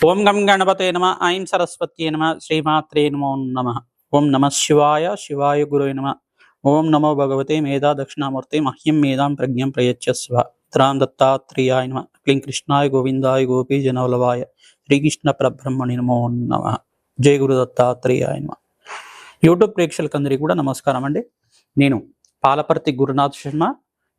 ఓం గం గణపతే నమ ఐం సరస్వత్యే నమ శ్రీమాత్రే నమో నమ. ఓం నమ శివాయ శివాయ గురువే నమ. ఓం నమో భగవతే మేధా దక్షిణామూర్తే మహ్యం మేధాం ప్రజ్ఞం ప్రయచ్చస్వ. రామ్ దత్తాత్రేయాయ నమ. క్లీం కృష్ణాయ గోవిందాయ గోపీ జనవల్లభాయ శ్రీకృష్ణ పరబ్రహ్మణి నమో నమ. జయ గురు దత్తాత్రేయాయ నమ. యూట్యూబ్ ప్రేక్షకులందరికీ కూడా నమస్కారం అండి. నేను పాలపర్తి గురునాథ్ శర్మ,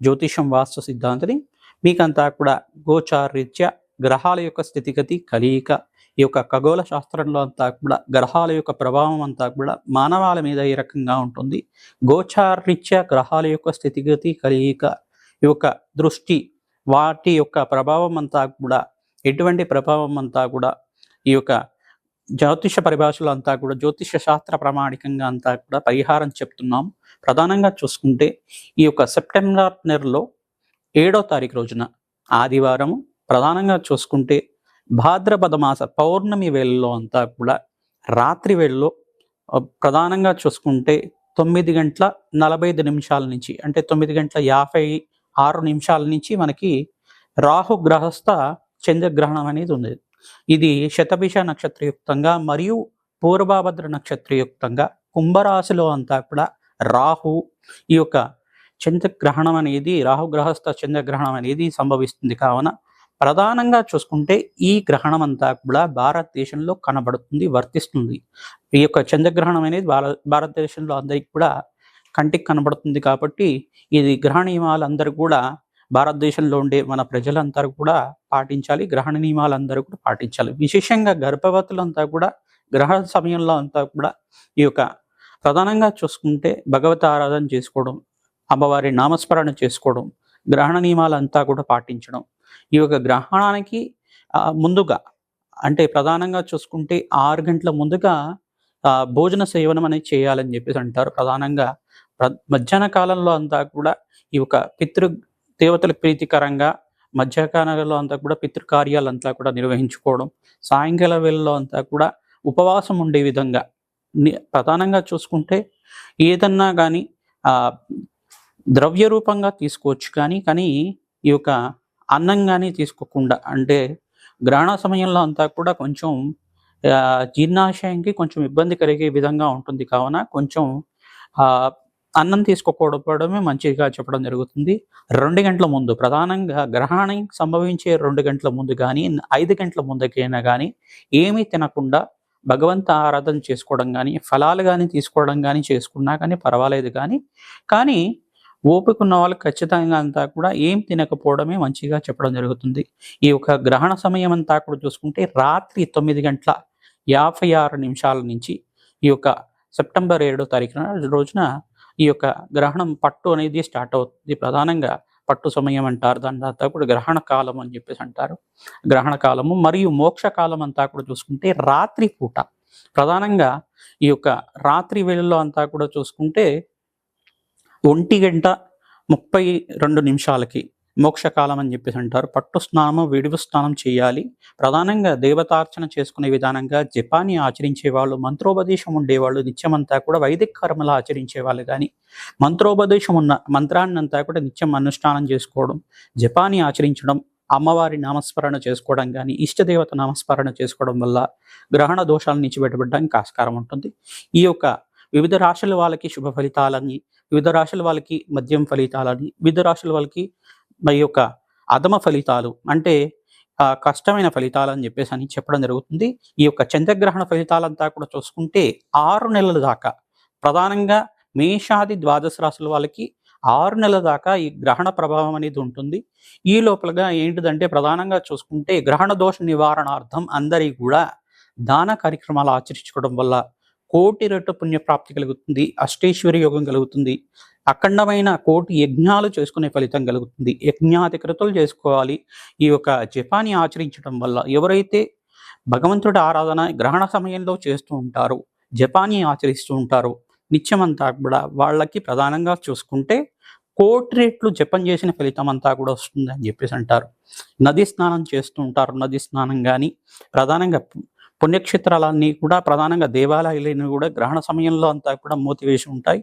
జ్యోతిషం వాస్తు సిద్ధాంతిని. మీకంతా కూడా గోచారరీత్యా గ్రహాల యొక్క స్థితిగతి కలియిక, ఈ యొక్క ఖగోళ శాస్త్రంలో అంతా కూడా గ్రహాల యొక్క ప్రభావం అంతా కూడా మానవాళి మీద ఏ రకంగా ఉంటుంది, గోచారరీత్యా గ్రహాల యొక్క స్థితిగతి కలియిక, ఈ యొక్క దృష్టి, వాటి యొక్క ప్రభావం అంతా కూడా ఎటువంటి ప్రభావం అంతా కూడా ఈ యొక్క జ్యోతిష పరిభాషలో అంతా కూడా జ్యోతిష శాస్త్ర ప్రామాణికంగా అంతా కూడా పరిహారం చెప్తున్నాం. ప్రధానంగా చూసుకుంటే ఈ యొక్క సెప్టెంబర్ నెలలో 7వ తారీఖు రోజున ఆదివారము, ప్రధానంగా చూసుకుంటే భాద్రపద మాస పౌర్ణమి వేళలో అంతా కూడా రాత్రి వేళలో ప్రధానంగా చూసుకుంటే 9:45 నుంచి అంటే 9:56 నుంచి మనకి రాహు గ్రహస్థ చంద్రగ్రహణం అనేది ఉంది. ఇది శతభిష నక్షత్రయుక్తంగా మరియు పూర్వభద్ర నక్షత్రయుక్తంగా కుంభరాశిలో అంతా కూడా రాహు ఈ యొక్క చంద్రగ్రహణం అనేది, రాహుగ్రహస్థ చంద్రగ్రహణం అనేది సంభవిస్తుంది. కావున ప్రధానంగా చూసుకుంటే ఈ గ్రహణం అంతా కూడా భారతదేశంలో కనబడుతుంది, వర్తిస్తుంది. ఈ యొక్క చంద్రగ్రహణం అనేది భారతదేశంలో అందరికీ కూడా కంటికి కనబడుతుంది. కాబట్టి ఇది గ్రహణ నియమాలు అందరూ కూడా భారతదేశంలో ఉండే మన ప్రజలందరూ కూడా పాటించాలి. గ్రహణ నియమాలు అందరూ కూడా పాటించాలి. విశేషంగా గర్భవతులంతా కూడా గ్రహణ సమయంలో అంతా కూడా ఈ యొక్క ప్రధానంగా చూసుకుంటే భగవత ఆరాధన చేసుకోవడం, అమ్మవారి నామస్మరణ చేసుకోవడం, గ్రహణ నియమాలంతా కూడా పాటించడం. ఈ యొక్క గ్రహణానికి ముందుగా అంటే ప్రధానంగా చూసుకుంటే 6 గంటల ముందుగా భోజన సేవనం అనేది చేయాలని చెప్పేసి అంటారు. ప్రధానంగా మధ్యాహ్న కాలంలో అంతా కూడా ఈ యొక్క దేవతలకు ప్రీతికరంగా మధ్యాహ్నంలో అంతా కూడా పితృకార్యాలంతా కూడా నిర్వహించుకోవడం, సాయంకాల వేళలో అంతా కూడా ఉపవాసం ఉండే విధంగా ప్రధానంగా చూసుకుంటే ఏదన్నా కానీ ద్రవ్య రూపంగా తీసుకోవచ్చు. కానీ ఈ యొక్క అన్నం కానీ తీసుకోకుండా, అంటే గ్రహణ సమయంలో అంతా కూడా కొంచెం జీర్ణాశయంకి కొంచెం ఇబ్బంది కలిగే విధంగా ఉంటుంది. కావున కొంచెం అన్నం తీసుకోకపోవడమే మంచిగా చెప్పడం జరుగుతుంది. 2 గంటల ముందు, ప్రధానంగా గ్రహణం సంభవించే 2 గంటల ముందు కానీ 5 గంటల ముందుకైనా కానీ ఏమీ తినకుండా భగవంత ఆరాధన చేసుకోవడం కానీ, ఫలాలు కానీ తీసుకోవడం కానీ చేసుకున్నా కానీ పర్వాలేదు. కానీ ఓపిక ఉన్న వాళ్ళు ఖచ్చితంగా అంతా కూడా ఏం తినకపోవడమే మంచిగా చెప్పడం జరుగుతుంది. ఈ యొక్క గ్రహణ సమయం అంతా కూడా చూసుకుంటే రాత్రి 9:56 నుంచి ఈ యొక్క సెప్టెంబర్ 7వ తారీఖున రోజున ఈ యొక్క గ్రహణం పట్టు అనేది స్టార్ట్ అవుతుంది. ప్రధానంగా పట్టు సమయం అంటారు. దాని తర్వాత కూడా గ్రహణ కాలం అని చెప్పేసి అంటారు. గ్రహణ కాలము మరియు మోక్ష కాలం అంతా కూడా చూసుకుంటే రాత్రి పూట, ప్రధానంగా ఈ యొక్క రాత్రి వేళల్లో అంతా కూడా చూసుకుంటే 1:32 మోక్షకాలం అని చెప్పేసి అంటారు. పట్టు స్నానము, విడివి స్నానం చేయాలి. ప్రధానంగా దేవతార్చన చేసుకునే విధానంగా జపాన్ని ఆచరించే వాళ్ళు, మంత్రోపదేశం ఉండేవాళ్ళు నిత్యమంతా కూడా వైదిక కర్మలు ఆచరించే వాళ్ళు కానీ, మంత్రోపదేశం ఉన్న మంత్రాన్ని అంతా కూడా నిత్యం అనుష్ఠానం చేసుకోవడం, జపాన్ని ఆచరించడం, అమ్మవారి నామస్మరణ చేసుకోవడం కానీ, ఇష్టదేవత నామస్మరణ చేసుకోవడం వల్ల గ్రహణ దోషాల నుంచి బయటపడడానికి ఆస్కారం ఉంటుంది. ఈ యొక్క వివిధ రాశుల వాళ్ళకి శుభ ఫలితాలని, వివిధ రాశుల వాళ్ళకి మద్యం ఫలితాలని, వివిధ రాశుల వాళ్ళకి ఈ యొక్క అధమ ఫలితాలు అంటే కష్టమైన ఫలితాలు అని చెప్పేసి అని చెప్పడం జరుగుతుంది. ఈ యొక్క చంద్రగ్రహణ ఫలితాలంతా కూడా చూసుకుంటే 6 నెలల దాకా, ప్రధానంగా మేషాది ద్వాదశ రాశుల వాళ్ళకి 6 నెలల దాకా ఈ గ్రహణ ప్రభావం అనేది ఉంటుంది. ఈ లోపలగా ఏంటిదంటే ప్రధానంగా చూసుకుంటే గ్రహణ దోష నివారణార్థం అందరికీ కూడా దాన కార్యక్రమాలు ఆచరించుకోవడం వల్ల 1,00,00,000 రెట్టు పుణ్యప్రాప్తి కలుగుతుంది, అష్టైశ్వర్య యోగం కలుగుతుంది, అఖండమైన 1,00,00,000 యజ్ఞాలు చేసుకునే ఫలితం కలుగుతుంది. యజ్ఞాధికృతులు చేసుకోవాలి. ఈ యొక్క జపాన్ని ఆచరించడం వల్ల ఎవరైతే భగవంతుడి ఆరాధన గ్రహణ సమయంలో చేస్తూ ఉంటారో, జపాన్ని ఆచరిస్తూ ఉంటారో, నిత్యమంతా కూడా వాళ్ళకి ప్రధానంగా చూసుకుంటే 1,00,00,000 రెట్లు జపం చేసిన ఫలితం అంతా కూడా వస్తుంది అని చెప్పేసి అంటారు. నది స్నానం చేస్తూ ఉంటారు. నది స్నానం కానీ, ప్రధానంగా పుణ్యక్షేత్రాలన్నీ కూడా ప్రధానంగా దేవాలయాలన్నీ కూడా గ్రహణ సమయంలో అంతా కూడా మూసివేసి ఉంటాయి.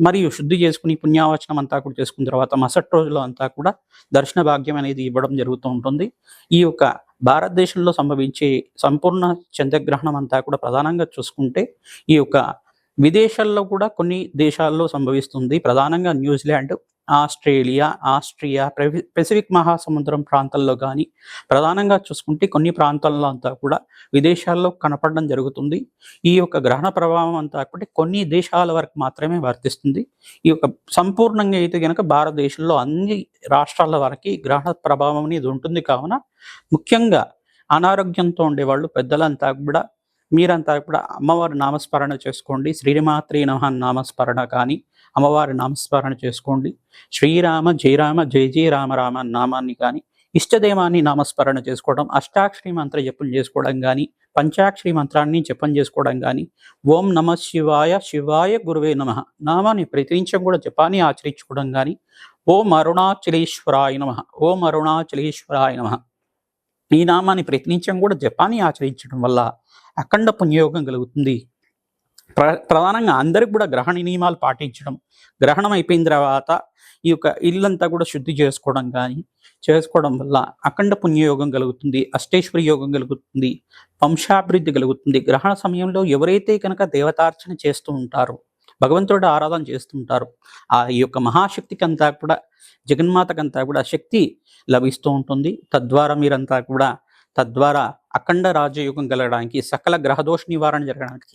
మరియు శుద్ధి చేసుకుని పుణ్యావచనం అంతా కూడా చేసుకున్న తర్వాత మరుసటి రోజులో అంతా కూడా దర్శన భాగ్యం అనేది ఇవ్వడం జరుగుతూ ఉంటుంది. ఈ యొక్క భారతదేశంలో సంభవించే సంపూర్ణ చంద్రగ్రహణం అంతా కూడా ప్రధానంగా చూసుకుంటే ఈ యొక్క విదేశాల్లో కూడా కొన్ని దేశాల్లో సంభవిస్తుంది. ప్రధానంగా న్యూజిలాండ్, ఆస్ట్రేలియా, ఆస్ట్రియా, పెసిఫిక్ మహాసముద్రం ప్రాంతాల్లో కానీ ప్రధానంగా చూసుకుంటే కొన్ని ప్రాంతాల్లో అంతా కూడా విదేశాల్లో కనపడడం జరుగుతుంది. ఈ యొక్క గ్రహణ ప్రభావం అంతా కూడా కొన్ని దేశాల వరకు మాత్రమే వర్తిస్తుంది. ఈ యొక్క సంపూర్ణంగా అయితే కనుక భారతదేశంలో అన్ని రాష్ట్రాల వరకు గ్రహణ ప్రభావం అనేది ఉంటుంది. కావున ముఖ్యంగా అనారోగ్యంతో ఉండేవాళ్ళు పెద్దలంతా కూడా మీరంతా కూడా అమ్మవారి నామస్మరణ చేసుకోండి. శ్రీమాత్రే నమః నామస్మరణ కానీ అమ్మవారి నామస్మరణ చేసుకోండి. శ్రీరామ జయ రామ జయ జయ రామ రామ నామాన్ని కానీ ఇష్టదేవాన్ని నామస్మరణ చేసుకోవడం, అష్టాక్షరి మంత్ర జపం చేసుకోవడం కానీ, పంచాక్షరి మంత్రాన్ని జపం చేసుకోవడం కానీ, ఓం నమ శివాయ శివాయ గురువే నమః నామాన్ని ప్రతినిత్యం కూడా జపాన్ని ఆచరించుకోవడం కానీ, ఓం అరుణాచలేశ్వరాయ నమః ఓం అరుణాచలేశ్వరాయ నమః ఈ నామాన్ని ప్రతినిత్యం కూడా జపాన్ని ఆచరించడం వల్ల అఖండ పుణ్యయోగం కలుగుతుంది. ప్రధానంగా అందరికి కూడా గ్రహణ నియమాలు పాటించడం, గ్రహణం అయిపోయిన తర్వాత ఈ యొక్క ఇల్లంతా కూడా శుద్ధి చేసుకోవడం వల్ల అఖండ పుణ్యయోగం కలుగుతుంది, అష్టేశ్వరి యోగం కలుగుతుంది, వంశాభివృద్ధి కలుగుతుంది. గ్రహణ సమయంలో ఎవరైతే కనుక దేవతార్చన చేస్తూ ఉంటారో, భగవంతుడు ఆరాధన చేస్తుంటారు, ఆ ఈ యొక్క మహాశక్తికి అంతా కూడా జగన్మాతకంతా కూడా శక్తి లభిస్తూ ఉంటుంది. తద్వారా అఖండ రాజయోగం కలగడానికి, సకల గ్రహదోష నివారణ జరగడానికి,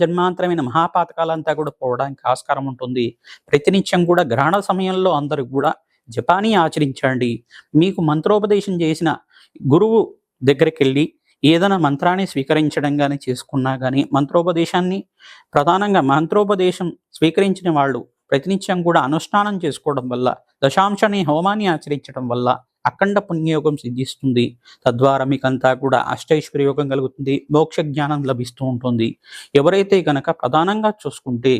జన్మాంతరమైన మహాపాతకాలంతా కూడా పోవడానికి ఆస్కారం ఉంటుంది. ప్రతినిత్యం కూడా గ్రహణ సమయంలో అందరూ కూడా జపాన్ని ఆచరించండి. మీకు మంత్రోపదేశం చేసిన గురువు దగ్గరికి వెళ్ళి ఏదైనా మంత్రాన్ని స్వీకరించడం కానీ చేసుకున్నా కానీ మంత్రోపదేశం స్వీకరించిన వాళ్ళు ప్రతినిత్యం కూడా అనుష్ఠానం చేసుకోవడం వల్ల, దశాంశని హోమాన్ని ఆచరించడం వల్ల అఖండ పుణ్యయోగం సిద్ధిస్తుంది. తద్వారా మీకంతా కూడా అష్టైశ్వర్య యోగం కలుగుతుంది, మోక్ష జ్ఞానం లభిస్తూ ఉంటుంది. ఎవరైతే కనుక ప్రధానంగా చూసుకుంటే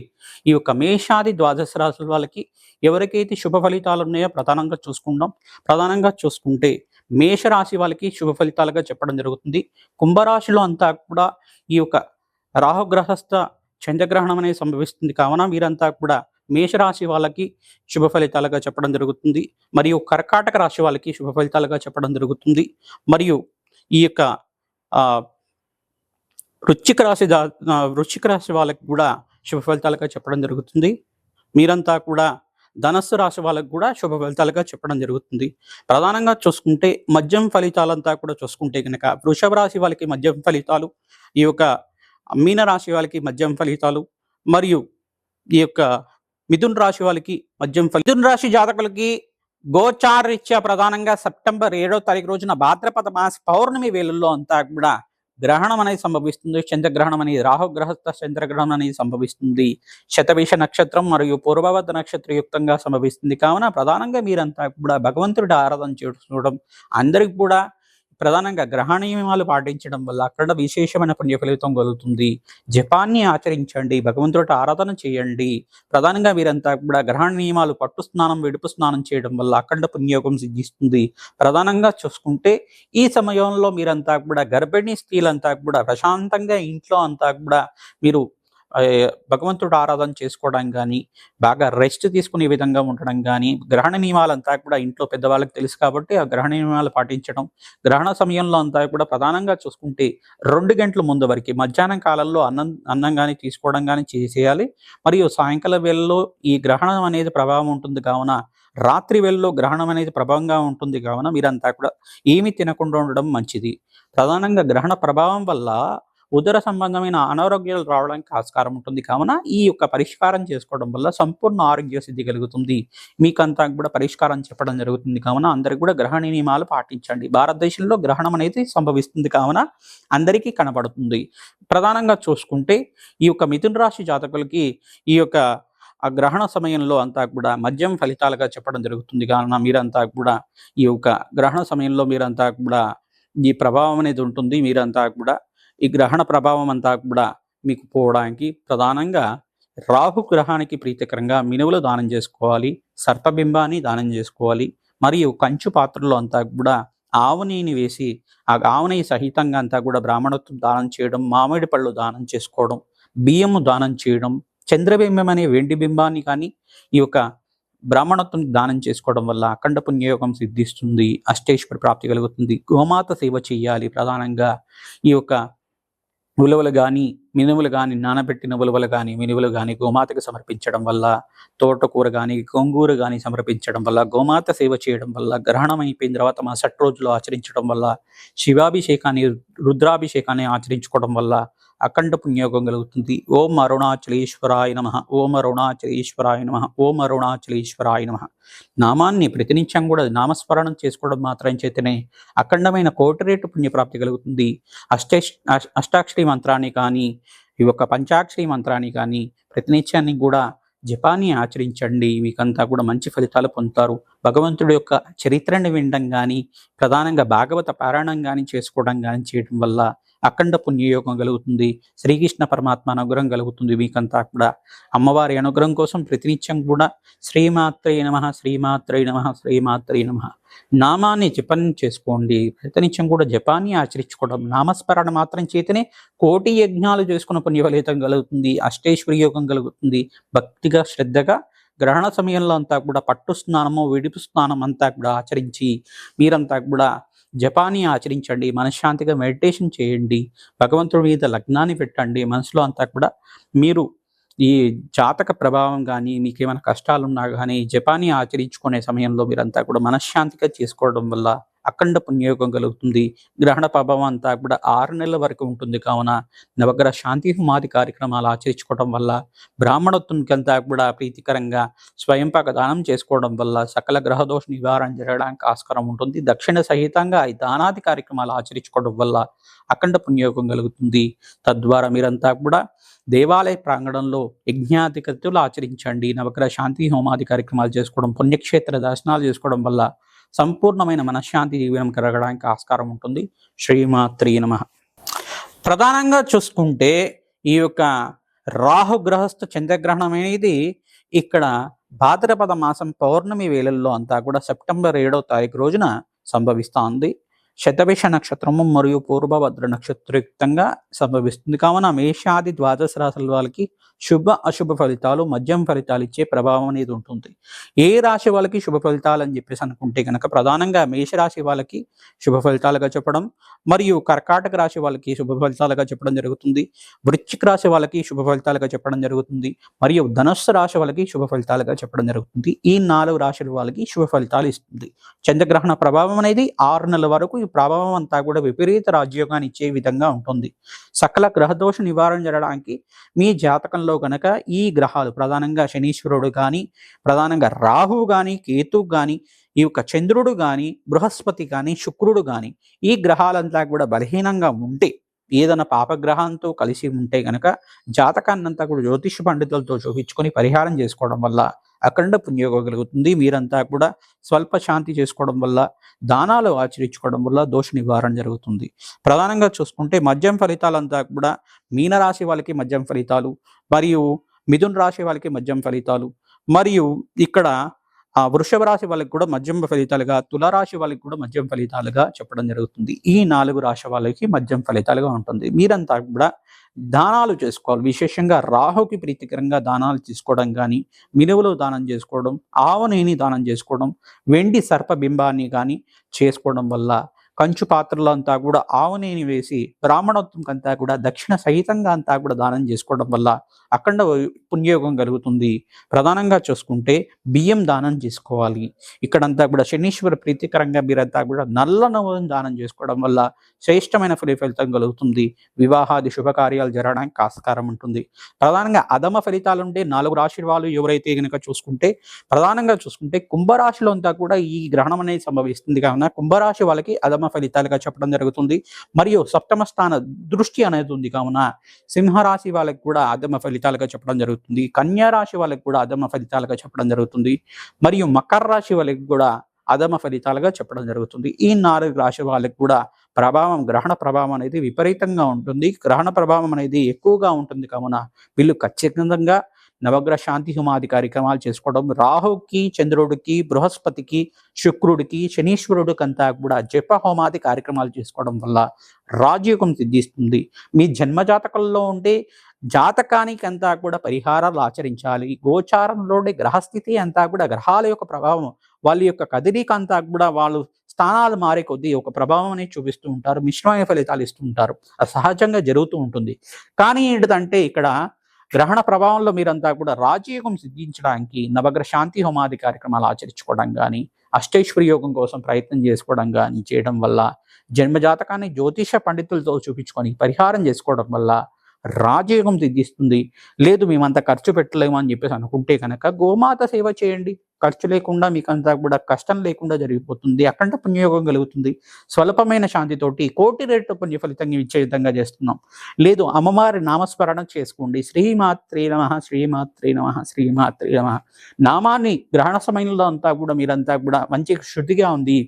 ఈ యొక్క మేషాది ద్వాదశ రాశుల వాళ్ళకి ఎవరికైతే శుభ ఫలితాలు ఉన్నాయో ప్రధానంగా చూసుకుంటే మేషరాశి వాళ్ళకి శుభ ఫలితాలుగా చెప్పడం జరుగుతుంది. కుంభరాశిలో అంతా కూడా ఈ యొక్క రాహుగ్రహస్థ చంద్రగ్రహణం అనేది సంభవిస్తుంది. కావున వీరంతా కూడా మేషరాశి వాళ్ళకి శుభ ఫలితాలుగా చెప్పడం జరుగుతుంది. మరియు కర్కాటక రాశి వాళ్ళకి శుభ ఫలితాలుగా చెప్పడం జరుగుతుంది. మరియు ఈ యొక్క వృశ్చిక రాశి వాళ్ళకి కూడా శుభ ఫలితాలుగా చెప్పడం జరుగుతుంది. మీరంతా కూడా ధనస్సు రాశి వాళ్ళకు కూడా శుభ ఫలితాలుగా చెప్పడం జరుగుతుంది. ప్రధానంగా చూసుకుంటే మధ్యం ఫలితాలంతా కూడా చూసుకుంటే కనుక వృషభ రాశి వాళ్ళకి మధ్యం ఫలితాలు, ఈ యొక్క మీన రాశి వాళ్ళకి మధ్యం ఫలితాలు, మరియు ఈ యొక్క మిథున్ రాశి వాళ్ళకి మిథున్ రాశి జాతకులకి గోచారరీత్యా ప్రధానంగా సెప్టెంబర్ 7వ తారీఖు రోజున భాద్రపద మాస పౌర్ణమి వేళల్లో అంతా కూడా గ్రహణం అనేది సంభవిస్తుంది. చంద్రగ్రహణం అనేది, రాహుగ్రహస్థ చంద్రగ్రహణం అనేది సంభవిస్తుంది. శతభిష నక్షత్రం మరియు పూర్వవద్ద నక్షత్ర యుక్తంగా సంభవిస్తుంది. కావున ప్రధానంగా మీరంతా కూడా భగవంతుడి ఆరాధన చేసుకోవడం, అందరికి కూడా ప్రధానంగా గ్రహణ నియమాలు పాటించడం వల్ల అక్కడ విశేషమైన పుణ్య ఫలితం కలుగుతుంది. జపాన్ని ఆచరించండి, భగవంతుడి ఆరాధన చేయండి. ప్రధానంగా వీరంతా కూడా గ్రహణ నియమాలు పట్టు స్నానం, విడుపు స్నానం చేయడం వల్ల అఖండ పుణ్యయోగం సిద్ధిస్తుంది. ప్రధానంగా చూసుకుంటే ఈ సమయంలో మీరంతా కూడా గర్భిణీ స్త్రీలంతా కూడా ప్రశాంతంగా ఇంట్లో అంతా కూడా మీరు భగవంతుడు ఆరాధన చేసుకోవడం కానీ, బాగా రెస్ట్ తీసుకునే విధంగా ఉండడం కానీ, గ్రహణ నియమాలంతా కూడా ఇంట్లో పెద్దవాళ్ళకి తెలుసు కాబట్టి ఆ గ్రహణ నియమాలు పాటించడం, గ్రహణ సమయంలో అంతా కూడా ప్రధానంగా చూసుకుంటే 2 గంటల ముందు వరకు మధ్యాహ్నం కాలంలో అన్నం కానీ తీసుకోవడం కానీ చేసేయాలి. మరియు సాయంకాల వేళల్లో ఈ గ్రహణం అనేది ప్రభావం ఉంటుంది కావున, రాత్రి వేళల్లో గ్రహణం అనేది ప్రభావంగా ఉంటుంది కావున మీరంతా కూడా ఏమీ తినకుండా ఉండడం మంచిది. ప్రధానంగా గ్రహణ ప్రభావం వల్ల ఉదర సంబంధమైన అనారోగ్యాలు రావడానికి ఆస్కారం ఉంటుంది. కావున ఈ యొక్క పరిష్కారం చేసుకోవడం వల్ల సంపూర్ణ ఆరోగ్య సిద్ధి కలుగుతుంది. మీకంతా కూడా పరిష్కారం చెప్పడం జరుగుతుంది. కావున అందరికి కూడా గ్రహణ నియమాలు పాటించండి. భారతదేశంలో గ్రహణం అనేది సంభవిస్తుంది కావున అందరికీ కనబడుతుంది. ప్రధానంగా చూసుకుంటే ఈ యొక్క మిథున రాశి జాతకులకి ఈ యొక్క ఆ గ్రహణ సమయంలో అంతా కూడా మద్యం ఫలితాలుగా చెప్పడం జరుగుతుంది. కావున మీరంతా కూడా ఈ యొక్క గ్రహణ సమయంలో మీరంతా కూడా ఈ ప్రభావం అనేది ఉంటుంది. మీరంతా కూడా ఈ గ్రహణ ప్రభావం అంతా కూడా మీకు పోవడానికి ప్రధానంగా రాహు గ్రహానికి ప్రీతికరంగా మినువులు దానం చేసుకోవాలి, సర్పబింబాన్ని దానం చేసుకోవాలి, మరియు కంచు పాత్రలో అంతా కూడా ఆవు నెయ్యిని వేసి ఆ ఆవు నెయ్యి సహితంగా అంతా కూడా బ్రాహ్మణత్వం దానం చేయడం, మామిడి పళ్ళు దానం చేసుకోవడం, బియ్యము దానం చేయడం, చంద్రబింబం అనే వెండి బింబాన్ని కానీ ఈ యొక్క బ్రాహ్మణత్వం దానం చేసుకోవడం వల్ల అఖండ పుణ్యయోగం సిద్ధిస్తుంది, అష్టేశ్వర ప్రాప్తి కలుగుతుంది. గోమాత సేవ చేయాలి. ప్రధానంగా ఈ యొక్క ఉలవలు గాని, మినుములు గాని, నానబెట్టిన ఉలవలు గాని, మినుములు గాని గోమాతకు సమర్పించడం వల్ల, తోటకూర గాని, గోంగూర గాని సమర్పించడం వల్ల, గోమాత సేవ చేయడం వల్ల, గ్రహణం అయిపోయిన తర్వాత మరుసటి రోజులు ఆచరించడం వల్ల, శివాభిషేకాన్ని, రుద్రాభిషేకాన్ని ఆచరించుకోవడం వల్ల అఖండ పుణ్యయోగం కలుగుతుంది. ఓం అరుణాచలేశ్వరాయ నమః, ఓం అరుణాచలేశ్వరాయ నమః, ఓం అరుణాచలేశ్వరాయ నమః. నామాన్ని ప్రతినిత్యం కూడా నామస్మరణం చేసుకోవడం మాత్రం చేతనే అఖండమైన కోటి రేటు పుణ్యప్రాప్తి కలుగుతుంది. అష్టాక్షరి మంత్రాన్ని కానీ, ఈ యొక్క పంచాక్షరి మంత్రాన్ని కానీ ప్రతినిత్యాన్ని కూడా జపాన్ని ఆచరించండి. మీకంతా కూడా మంచి ఫలితాలు పొందుతారు. భగవంతుడి యొక్క చరిత్రని వినడం కానీ, ప్రధానంగా భాగవత పారాయణం కానీ చేసుకోవడం కానీ చేయడం వల్ల అఖండ పుణ్యయోగం కలుగుతుంది. శ్రీకృష్ణ పరమాత్మ అనుగ్రహం కలుగుతుంది. మీకంతా కూడా అమ్మవారి అనుగ్రహం కోసం ప్రతినిత్యం కూడా శ్రీమాత్రే నమః, శ్రీమాత్రే నమః, శ్రీమాత్రే నమః నామాన్ని జపం చేసుకోండి. ప్రతినిత్యం కూడా జపాన్ని ఆచరించుకోవడం, నామస్మరణ మాత్రం చేతనే కోటి యజ్ఞాలు చేసుకున్న పుణ్యఫలితం కలుగుతుంది. అష్టేశ్వరి యోగం కలుగుతుంది. భక్తిగా శ్రద్ధగా గ్రహణ సమయంలో అంతా కూడా పట్టు స్నానము, విడిపు స్నానం అంతా కూడా ఆచరించి మీరంతా కూడా జపాన్ని ఆచరించండి. మనశ్శాంతిగా మెడిటేషన్ చేయండి. భగవంతుడి మీద లగ్నాన్ని పెట్టండి. మనసులో అంతా కూడా మీరు ఈ జాతక ప్రభావం కానీ, మీకేమైనా కష్టాలున్నా కానీ జపాన్ని ఆచరించుకునే సమయంలో మీరంతా కూడా మనశ్శాంతిగా చేసుకోవడం వల్ల అఖండ పుణ్యయోగం కలుగుతుంది. గ్రహణ ప్రభావం అంతా కూడా 6 నెలల వరకు ఉంటుంది. కావున నవగ్రహ శాంతి హోమాది కార్యక్రమాలు ఆచరించుకోవడం వల్ల, బ్రాహ్మణత్వంకి అంతా కూడా ప్రీతికరంగా స్వయంపాక దానం చేసుకోవడం వల్ల సకల గ్రహదోష నివారణ జరగడానికి ఆస్కారం ఉంటుంది. దక్షిణ సహితంగా ఈ దానాది కార్యక్రమాలు ఆచరించుకోవడం వల్ల అఖండ పుణ్యయోగం కలుగుతుంది. తద్వారా మీరంతా కూడా దేవాలయ ప్రాంగణంలో యజ్ఞాధికతులు ఆచరించండి. నవగ్రహ శాంతి హోమాది కార్యక్రమాలు చేసుకోవడం, పుణ్యక్షేత్ర దర్శనాలు చేసుకోవడం వల్ల సంపూర్ణమైన మనశ్శాంతి జీవనం కలగడానికి ఆస్కారం ఉంటుంది. శ్రీమాత్రే నమః. ప్రధానంగా చూసుకుంటే ఈ యొక్క రాహుగ్రహస్థ చంద్రగ్రహణం అనేది ఇక్కడ భాద్రపద మాసం పౌర్ణమి వేళల్లో అంతా కూడా సెప్టెంబర్ 7వ తారీఖు రోజున సంభవిస్తోంది. శతభిష నక్షత్రము మరియు పూర్వభద్ర నక్షత్రయుక్తంగా సంభవిస్తుంది. కావున మేషాది ద్వాదశ రాశుల వాళ్ళకి శుభ అశుభ ఫలితాలు, మధ్యం ఫలితాలు ఇచ్చే ప్రభావం అనేది ఉంటుంది. ఏ రాశి వాళ్ళకి శుభ ఫలితాలు అని చెప్పేసి అనుకుంటే కనుక ప్రధానంగా మేషరాశి వాళ్ళకి శుభ ఫలితాలుగా చెప్పడం, మరియు కర్కాటక రాశి వాళ్ళకి శుభ ఫలితాలుగా చెప్పడం జరుగుతుంది. వృశ్చిక రాశి వాళ్ళకి శుభ ఫలితాలుగా చెప్పడం జరుగుతుంది. మరియు ధనుస్సు రాశి వాళ్ళకి శుభ ఫలితాలుగా చెప్పడం జరుగుతుంది. ఈ 4 రాశుల వాళ్ళకి శుభ ఫలితాలు ఇస్తుంది. చంద్రగ్రహణ ప్రభావం అనేది 6 నెలల వరకు ఈ ప్రభావం అంతా కూడా విపరీత రాజ్యోగాన్ని ఇచ్చే విధంగా ఉంటుంది. సకల గ్రహదోష నివారణ జరగడానికి మీ జాతకంలో కనుక ఈ గ్రహాలు ప్రధానంగా శనీశ్వరుడు కానీ, ప్రధానంగా రాహువు కానీ, కేతువు కానీ, ఈ యొక్క చంద్రుడు కానీ, బృహస్పతి కానీ, శుక్రుడు కానీ ఈ గ్రహాలంతా కూడా బలహీనంగా ఉంటే, ఏదైనా పాపగ్రహంతో కలిసి ఉంటే గనక జాతకాన్నంతా కూడా జ్యోతిష పండితులతో చూపించుకొని పరిహారం చేసుకోవడం వల్ల అఖండ పుణ్యయోగం కలుగుతుంది. మీరంతా కూడా స్వల్ప శాంతి చేసుకోవడం వల్ల, దానాలు ఆచరించుకోవడం వల్ల దోష నివారణ జరుగుతుంది. ప్రధానంగా చూసుకుంటే మధ్యం ఫలితాలంతా కూడా మీనరాశి వాళ్ళకి మధ్యం ఫలితాలు, మరియు మిథున రాశి వాళ్ళకి మధ్యం ఫలితాలు, మరియు ఇక్కడ వృషభ రాశి వాళ్ళకి కూడా మధ్యం ఫలితాలుగా, తులారాశి వాళ్ళకి కూడా మధ్యం ఫలితాలుగా చెప్పడం జరుగుతుంది. ఈ 4 రాశి వాళ్ళకి మధ్యం ఫలితాలుగా ఉంటుంది. మీరంతా కూడా దానాలు చేసుకోవాలి. విశేషంగా రాహుకి ప్రీతికరంగా దానాలు తీసుకోవడం కానీ, మినువులు దానం చేసుకోవడం, ఆవు నెయ్యిని దానం చేసుకోవడం, వెండి సర్పబింబాన్ని కానీ చేసుకోవడం వల్ల, కంచు పాత్రలో అంతా కూడా ఆవు నెయ్యిని వేసి బ్రాహ్మణోత్వంకి అంతా కూడా దక్షిణ సహితంగా అంతా కూడా దానం చేసుకోవడం వల్ల అఖండ పుణ్యయోగం కలుగుతుంది. ప్రధానంగా చూసుకుంటే బియ్యం దానం చేసుకోవాలి. ఇక్కడంతా కూడా శనీశ్వర ప్రీతికరంగా మీరంతా కూడా నల్ల నువ్వులను దానం చేసుకోవడం వల్ల శ్రేష్టమైన ఫలితం కలుగుతుంది. వివాహాది శుభకార్యాలు జరగడానికి ఆస్కారం ఉంటుంది. ప్రధానంగా అధమ ఫలితాలు ఉంటే 4 రాశి వాళ్ళు ఎవరైతే కనుక చూసుకుంటే, ప్రధానంగా చూసుకుంటే కుంభరాశిలో అంతా కూడా ఈ గ్రహణం అనేది సంభవిస్తుంది. కావున కుంభరాశి వాళ్ళకి అధమ ఫలితాలుగా చెప్పడం జరుగుతుంది. మరియు సప్తమ స్థాన దృష్టి అనేది ఉంది. కావున సింహరాశి వాళ్ళకి కూడా అధమ ఫలితాలుగా చెప్పడం జరుగుతుంది. కన్యా రాశి వాళ్ళకి కూడా అధమ ఫలితాలుగా చెప్పడం జరుగుతుంది. మరియు మకర రాశి వాళ్ళకి కూడా అధమ ఫలితాలుగా చెప్పడం జరుగుతుంది. ఈ 4 రాశి వాళ్ళకి కూడా ప్రభావం, గ్రహణ ప్రభావం అనేది విపరీతంగా ఉంటుంది. గ్రహణ ప్రభావం అనేది ఎక్కువగా ఉంటుంది. కావున వీళ్ళు ఖచ్చితంగా నవగ్రహ శాంతి హోమాది కార్యక్రమాలు చేసుకోవడం, రాహుకి, చంద్రుడికి, బృహస్పతికి, శుక్రుడికి, శనీశ్వరుడికంతా కూడా జప హోమాది కార్యక్రమాలు చేసుకోవడం వల్ల రాజయోగం సిద్ధిస్తుంది. మీ జన్మజాతకంలో ఉండే జాతకానికి అంతా కూడా పరిహారాలు ఆచరించాలి. గోచారంలోని గ్రహస్థితి అంతా కూడా గ్రహాల యొక్క ప్రభావం, వాళ్ళ యొక్క కదలిక అంతా కూడా వాళ్ళు స్థానాలు మారే కొద్దీ ఒక ప్రభావం అనేది చూపిస్తూ ఉంటారు. మిశ్రమైన ఫలితాలు ఇస్తూ ఉంటారు. అది సహజంగా జరుగుతూ ఉంటుంది. కానీ ఏంటిదంటే ఇక్కడ గ్రహణ ప్రభావంలో మీరంతా కూడా రాజయోగం సిద్ధించడానికి నవగ్రహ శాంతి హోమాది కార్యక్రమాలు ఆచరించుకోవడం కానీ, అష్టైశ్వర్య యోగం కోసం ప్రయత్నం చేసుకోవడం కానీ చేయడం వల్ల, జన్మజాతకాన్ని జ్యోతిష పండితులతో చూపించుకొని పరిహారం చేసుకోవడం వల్ల రాజయోగం సిద్ధిస్తుంది. లేదు మేమంతా ఖర్చు పెట్టలేము అని చెప్పేసి అనుకుంటే కనుక గోమాత సేవ చేయండి. ఖర్చు లేకుండా మీకంతా కూడా కష్టం లేకుండా జరిగిపోతుంది. అఖండ పుణ్యయోగం కలుగుతుంది. స్వల్పమైన శాంతితోటి కోటి రెట్లు పుణ్య ఫలితంగా ఇచ్చే విధంగా చేస్తున్నాం. లేదు అమ్మవారి నామస్మరణ చేసుకోండి. శ్రీమాత్రే నమః, శ్రీమాత్రే నమః, శ్రీమాత్రే నమః నామాన్ని గ్రహణ సమయంలో అంతా కూడా మీరంతా కూడా మంచి శుద్ధిగా ఉంది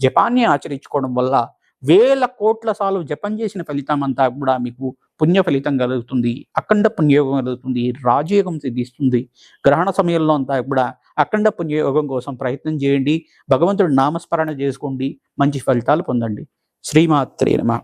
జపాన్ని ఆచరించుకోవడం వల్ల వేల కోట్ల సార్లు జపం చేసిన ఫలితం అంతా కూడా మీకు పుణ్య ఫలితం కలుగుతుంది. అఖండ పుణ్యయోగం కలుగుతుంది. రాజయోగం సిద్ధిస్తుంది. గ్రహణ సమయంలో అంతా కూడా అఖండ పుణ్యయోగం కోసం ప్రయత్నం చేయండి. భగవంతుడి నామస్మరణ చేసుకోండి. మంచి ఫలితాలు పొందండి. శ్రీమాత్రే నమః.